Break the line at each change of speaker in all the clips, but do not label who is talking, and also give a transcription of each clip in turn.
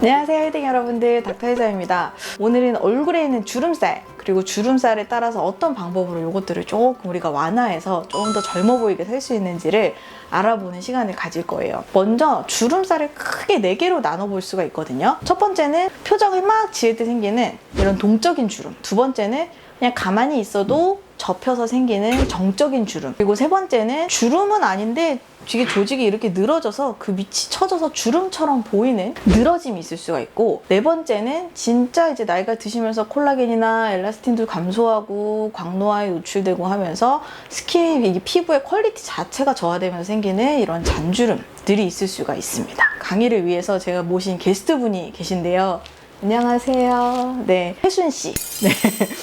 안녕하세요 힐딩 여러분들, 닥터혜자입니다. 오늘은 얼굴에 있는 주름살, 그리고 주름살에 따라서 어떤 방법으로 이것들을 조금 우리가 완화해서 조금 더 젊어 보이게 살 수 있는지를 알아보는 시간을 가질 거예요. 먼저 주름살을 크게 4개로 나눠볼 수가 있거든요. 첫 번째는 표정을 막 지을 때 생기는 이런 동적인 주름, 두 번째는 그냥 가만히 있어도 접혀서 생기는 정적인 주름, 그리고 세 번째는 주름은 아닌데 이게 조직이 이렇게 늘어져서 그 밑이 처져서 주름처럼 보이는 늘어짐이 있을 수가 있고, 네 번째는 진짜 이제 나이가 드시면서 콜라겐이나 엘라스틴도 감소하고 광노화에 노출되고 하면서 스킨, 피부의 퀄리티 자체가 저하되면서 생기는 이런 잔주름들이 있을 수가 있습니다. 강의를 위해서 제가 모신 게스트분이 계신데요. 안녕하세요. 네, 혜순 씨. 네.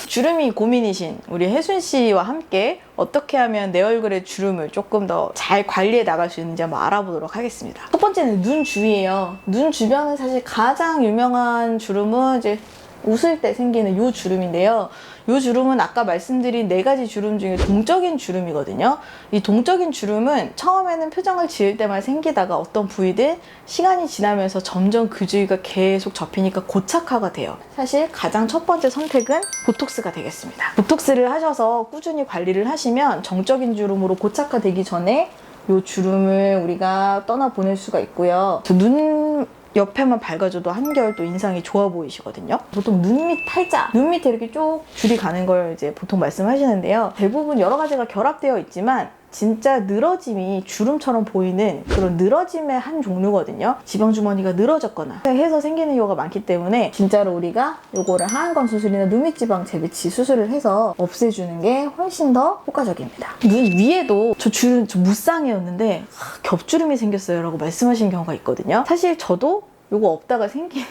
주름이 고민이신 우리 혜순 씨와 함께 어떻게 하면 내 얼굴의 주름을 조금 더 잘 관리해 나갈 수 있는지 한번 알아보도록 하겠습니다. 첫 번째는 눈 주위예요. 눈 주변은 사실 가장 유명한 주름은 이제 웃을 때 생기는 이 주름인데요. 이 주름은 아까 말씀드린 4가지 주름 중에 동적인 주름이거든요. 이 동적인 주름은 처음에는 표정을 지을 때만 생기다가 어떤 부위든 시간이 지나면서 점점 그 주위가 계속 접히니까 고착화가 돼요. 사실 가장 첫 번째 선택은 보톡스가 되겠습니다. 보톡스를 하셔서 꾸준히 관리를 하시면 정적인 주름으로 고착화되기 전에 이 주름을 우리가 떠나보낼 수가 있고요. 눈 옆에만 밝아줘도 한결 또 인상이 좋아 보이시거든요. 보통 눈 밑 팔자, 눈 밑에 이렇게 쭉 줄이 가는 걸 이제 보통 말씀하시는데요. 대부분 여러 가지가 결합되어 있지만 진짜 늘어짐이 주름처럼 보이는 그런 늘어짐의 한 종류거든요. 지방주머니가 늘어졌거나 해서 생기는 경우가 많기 때문에 진짜로 우리가 요거를 하안검 수술이나 눈밑지방 재배치 수술을 해서 없애주는 게 훨씬 더 효과적입니다. 눈 위에도 저 무쌍이었는데 겹주름이 생겼어요 라고 말씀하신 경우가 있거든요. 사실 저도 요거 없다가 생긴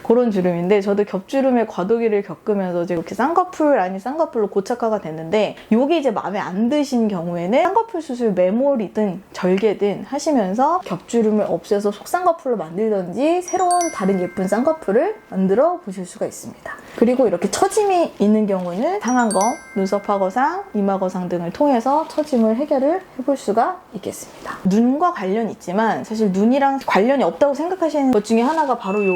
그런 주름인데, 저도 겹주름의 과도기를 겪으면서 이렇게 쌍꺼풀 아닌 쌍꺼풀로 고착화가 됐는데, 이게 이제 마음에 안 드신 경우에는 쌍꺼풀 수술 메모리든 절개든 하시면서 겹주름을 없애서 속쌍꺼풀로 만들든지 새로운 다른 예쁜 쌍꺼풀을 만들어 보실 수가 있습니다. 그리고 이렇게 처짐이 있는 경우는 상안검, 눈썹 하거상, 이마 거상 등을 통해서 처짐을 해결을 해볼 수가 있겠습니다. 눈과 관련이 있지만 사실 눈이랑 관련이 없다고 생각하시는 것 중에 하나가 바로 요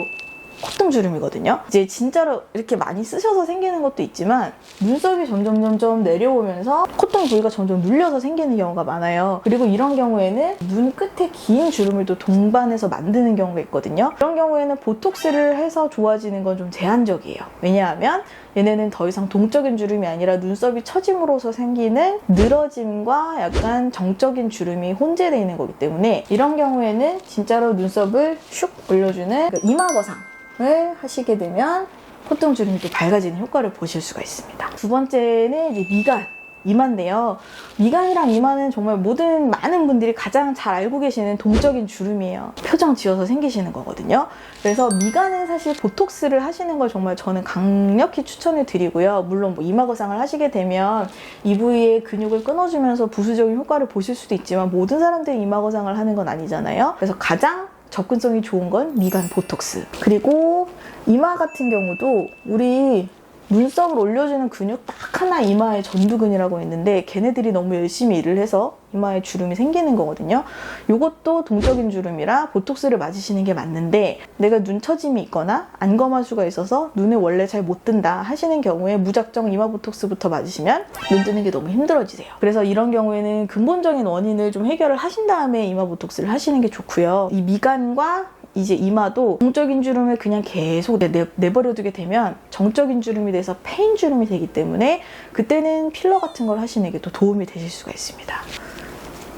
콧등주름이거든요. 이제 진짜로 이렇게 많이 쓰셔서 생기는 것도 있지만 눈썹이 점점 내려오면서 콧등 부위가 점점 눌려서 생기는 경우가 많아요. 그리고 이런 경우에는 눈 끝에 긴 주름을 또 동반해서 만드는 경우가 있거든요. 이런 경우에는 보톡스를 해서 좋아지는 건 좀 제한적이에요. 왜냐하면 얘네는 더 이상 동적인 주름이 아니라 눈썹이 처짐으로서 생기는 늘어짐과 약간 정적인 주름이 혼재되어 있는 거기 때문에 이런 경우에는 진짜로 눈썹을 슉 올려주는 이마거상 을 하시게 되면 콧등주름이 또 밝아지는 효과를 보실 수가 있습니다. 두 번째는 이제 미간, 이마인데요. 미간이랑 이마는 정말 많은 분들이 가장 잘 알고 계시는 동적인 주름이에요. 표정 지어서 생기시는 거거든요. 그래서 미간은 사실 보톡스를 하시는 걸 정말 저는 강력히 추천을 드리고요. 물론 이마 거상을 하시게 되면 이 부위의 근육을 끊어주면서 부수적인 효과를 보실 수도 있지만 모든 사람들이 이마 거상을 하는 건 아니잖아요. 그래서 가장 접근성이 좋은 건 미간 보톡스. 그리고 이마 같은 경우도 우리 눈썹을 올려주는 근육 딱 하나 이마의 전두근이라고 있는데 걔네들이 너무 열심히 일을 해서 이마에 주름이 생기는 거거든요. 이것도 동적인 주름이라 보톡스를 맞으시는 게 맞는데, 내가 눈 처짐이 있거나 안검하수가 있어서 눈에 원래 잘 못 뜬다 하시는 경우에 무작정 이마 보톡스부터 맞으시면 눈 뜨는 게 너무 힘들어지세요. 그래서 이런 경우에는 근본적인 원인을 좀 해결을 하신 다음에 이마 보톡스를 하시는 게 좋고요. 이 미간과 이제 이마도 동적인 주름을 그냥 계속 내버려두게 되면 정적인 주름이 돼서 패인 주름이 되기 때문에 그때는 필러 같은 걸 하시는 게 또 도움이 되실 수가 있습니다.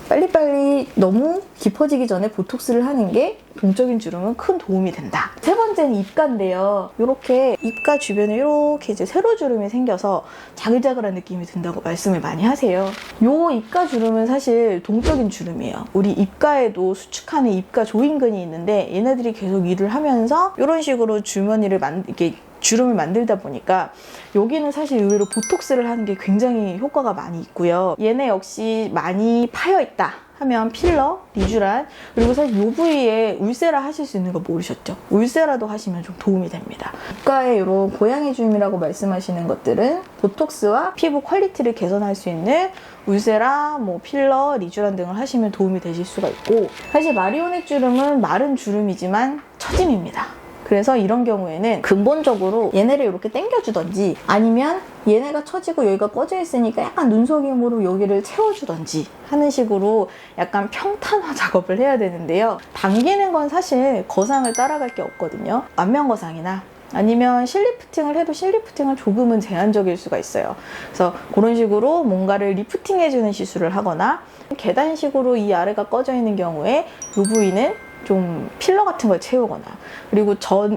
빨리빨리 너무 깊어지기 전에 보톡스를 하는 게 동적인 주름은 큰 도움이 된다. 세 번째는 입가인데요. 이렇게 입가 주변에 이렇게 이제 세로주름이 생겨서 자글자글한 느낌이 든다고 말씀을 많이 하세요. 이 입가 주름은 사실 동적인 주름이에요. 우리 입가에도 수축하는 입가 조인근이 있는데 얘네들이 계속 일을 하면서 이런 식으로 주름을 만들다 보니까 여기는 사실 의외로 보톡스를 하는 게 굉장히 효과가 많이 있고요. 얘네 역시 많이 파여있다 하면 필러, 리쥬란, 그리고 사실 이 부위에 울세라 하실 수 있는 거 모르셨죠? 울세라도 하시면 좀 도움이 됩니다. 입가에 이런 고양이 주름이라고 말씀하시는 것들은 보톡스와 피부 퀄리티를 개선할 수 있는 울세라, 필러, 리쥬란 등을 하시면 도움이 되실 수가 있고, 사실 마리오넷 주름은 마른 주름이지만 처짐입니다. 그래서 이런 경우에는 근본적으로 얘네를 이렇게 당겨주던지 아니면 얘네가 처지고 여기가 꺼져 있으니까 약간 눈속임으로 여기를 채워주던지 하는 식으로 약간 평탄화 작업을 해야 되는데요. 당기는 건 사실 거상을 따라갈 게 없거든요. 안면거상이나 아니면 실리프팅을 해도 실리프팅은 조금은 제한적일 수가 있어요. 그래서 그런 식으로 뭔가를 리프팅 해주는 시술을 하거나 계단식으로 이 아래가 꺼져 있는 경우에 이 부위는 좀 필러 같은 걸 채우거나, 그리고 저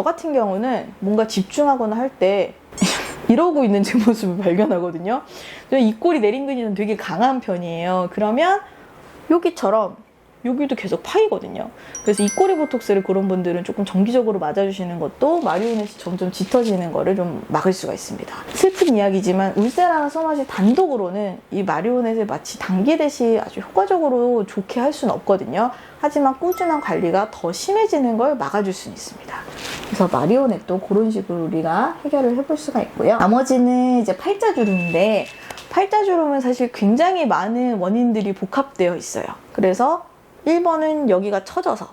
같은 경우는 뭔가 집중하거나 할 때 이러고 있는 제 모습을 발견하거든요. 입꼬리 내린근육은 되게 강한 편이에요. 그러면 여기처럼 여기도 계속 파이거든요. 그래서 입꼬리 보톡스를 그런 분들은 조금 정기적으로 맞아주시는 것도 마리오넷이 점점 짙어지는 거를 좀 막을 수가 있습니다. 슬픈 이야기지만 울세라나 써마지 단독으로는 이 마리오넷을 마치 당기듯이 아주 효과적으로 좋게 할 수는 없거든요. 하지만 꾸준한 관리가 더 심해지는 걸 막아줄 수는 있습니다. 그래서 마리오넷도 그런 식으로 우리가 해결을 해볼 수가 있고요. 나머지는 이제 팔자주름인데, 팔자주름은 사실 굉장히 많은 원인들이 복합되어 있어요. 그래서 1번은 여기가 처져서,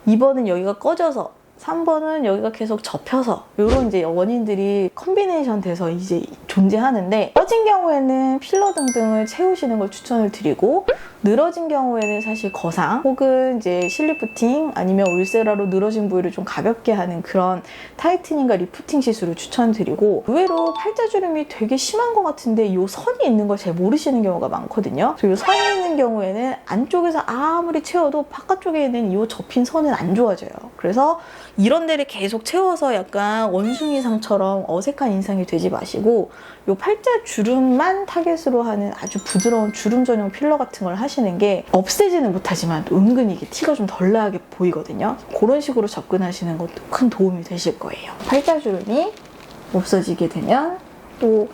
2번은 여기가 꺼져서, 3번은 여기가 계속 접혀서, 이런 이제 원인들이 컨비네이션 돼서 이제 존재하는데, 꺼진 경우에는 필러 등등을 채우시는 걸 추천을 드리고, 늘어진 경우에는 사실 거상 혹은 이제 실리프팅 아니면 울세라로 늘어진 부위를 좀 가볍게 하는 그런 타이트닝과 리프팅 시술을 추천드리고, 의외로 팔자주름이 되게 심한 것 같은데 이 선이 있는 걸 잘 모르시는 경우가 많거든요. 그리고 선이 있는 경우에는 안쪽에서 아무리 채워도 바깥쪽에 있는 이 접힌 선은 안 좋아져요. 그래서 이런 데를 계속 채워서 약간 원숭이상처럼 어색한 인상이 되지 마시고, 이 팔자주름만 타겟으로 하는 아주 부드러운 주름 전용 필러 같은 걸 하시는 게 없애지는 못하지만 은근히 이게 티가 좀 덜 나게 보이거든요. 그런 식으로 접근하시는 것도 큰 도움이 되실 거예요. 팔자주름이 없어지게 되면 또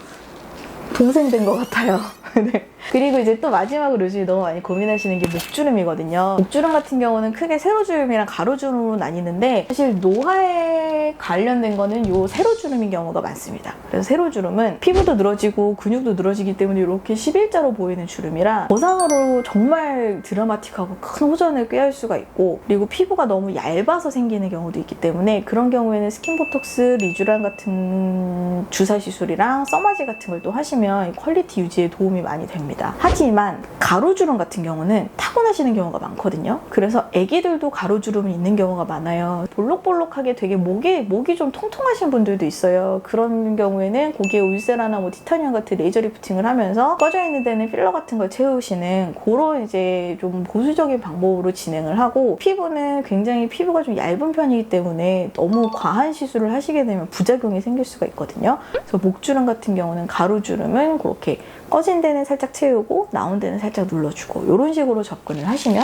동생 된 것 같아요. 네. 그리고 이제 또 마지막으로 요즘 너무 많이 고민하시는 게 목주름이거든요. 목주름 같은 경우는 크게 세로주름이랑 가로주름으로 나뉘는데, 사실 노화에 관련된 거는 요 세로주름인 경우가 많습니다. 그래서 세로주름은 피부도 늘어지고 근육도 늘어지기 때문에 이렇게 11자로 보이는 주름이라 거상으로 정말 드라마틱하고 큰 호전을 꾀할 수가 있고, 그리고 피부가 너무 얇아서 생기는 경우도 있기 때문에 그런 경우에는 스킨보톡스, 리쥬란 같은 주사 시술이랑 써마지 같은 걸 또 하시면 퀄리티 유지에 도움이 많이 됩니다. 하지만 가로주름 같은 경우는 타고나시는 경우가 많거든요. 그래서 애기들도 가로주름이 있는 경우가 많아요. 볼록볼록하게 되게 목이 좀 통통하신 분들도 있어요. 그런 경우에는 거기에 울세라나 뭐 티타늄 같은 레이저 리프팅을 하면서 꺼져 있는 데는 필러 같은 걸 채우시는 그런 이제 좀 보수적인 방법으로 진행을 하고, 피부는 굉장히 피부가 좀 얇은 편이기 때문에 너무 과한 시술을 하시게 되면 부작용이 생길 수가 있거든요. 그래서 목주름 같은 경우는 가로주름은 그렇게 꺼진 데는 살짝 채우고 나온 데는 살짝 눌러주고 이런 식으로 접근을 하시면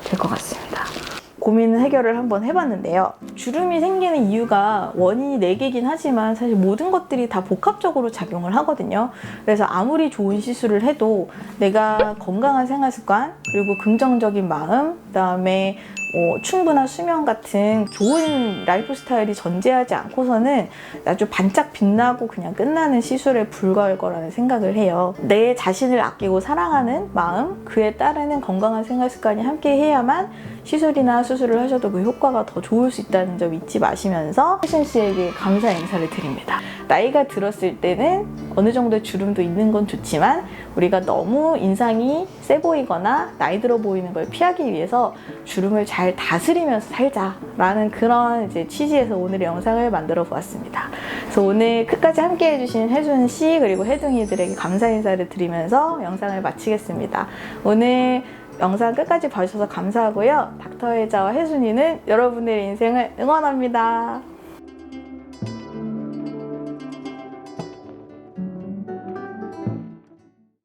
될 것 같습니다. 고민 해결을 한번 해봤는데요. 주름이 생기는 이유가 원인이 4개긴 하지만 사실 모든 것들이 다 복합적으로 작용을 하거든요. 그래서 아무리 좋은 시술을 해도 내가 건강한 생활습관, 그리고 긍정적인 마음, 그다음에 충분한 수면 같은 좋은 라이프 스타일이 전제하지 않고서는 아주 반짝 빛나고 그냥 끝나는 시술에 불과할 거라는 생각을 해요. 내 자신을 아끼고 사랑하는 마음, 그에 따르는 건강한 생활 습관이 함께 해야만 시술이나 수술을 하셔도 그 효과가 더 좋을 수 있다는 점 잊지 마시면서 혜순 씨에게 감사 인사를 드립니다. 나이가 들었을 때는 어느 정도의 주름도 있는 건 좋지만 우리가 너무 인상이 세 보이거나 나이 들어 보이는 걸 피하기 위해서 주름을 잘 다스리면서 살자라는 그런 이제 취지에서 오늘의 영상을 만들어 보았습니다. 그래서 오늘 끝까지 함께 해주신 혜순 씨 그리고 혜둥이들에게 감사 인사를 드리면서 영상을 마치겠습니다. 오늘 영상 끝까지 봐주셔서 감사하고요. 닥터혜자와 혜순이는 여러분들의 인생을 응원합니다.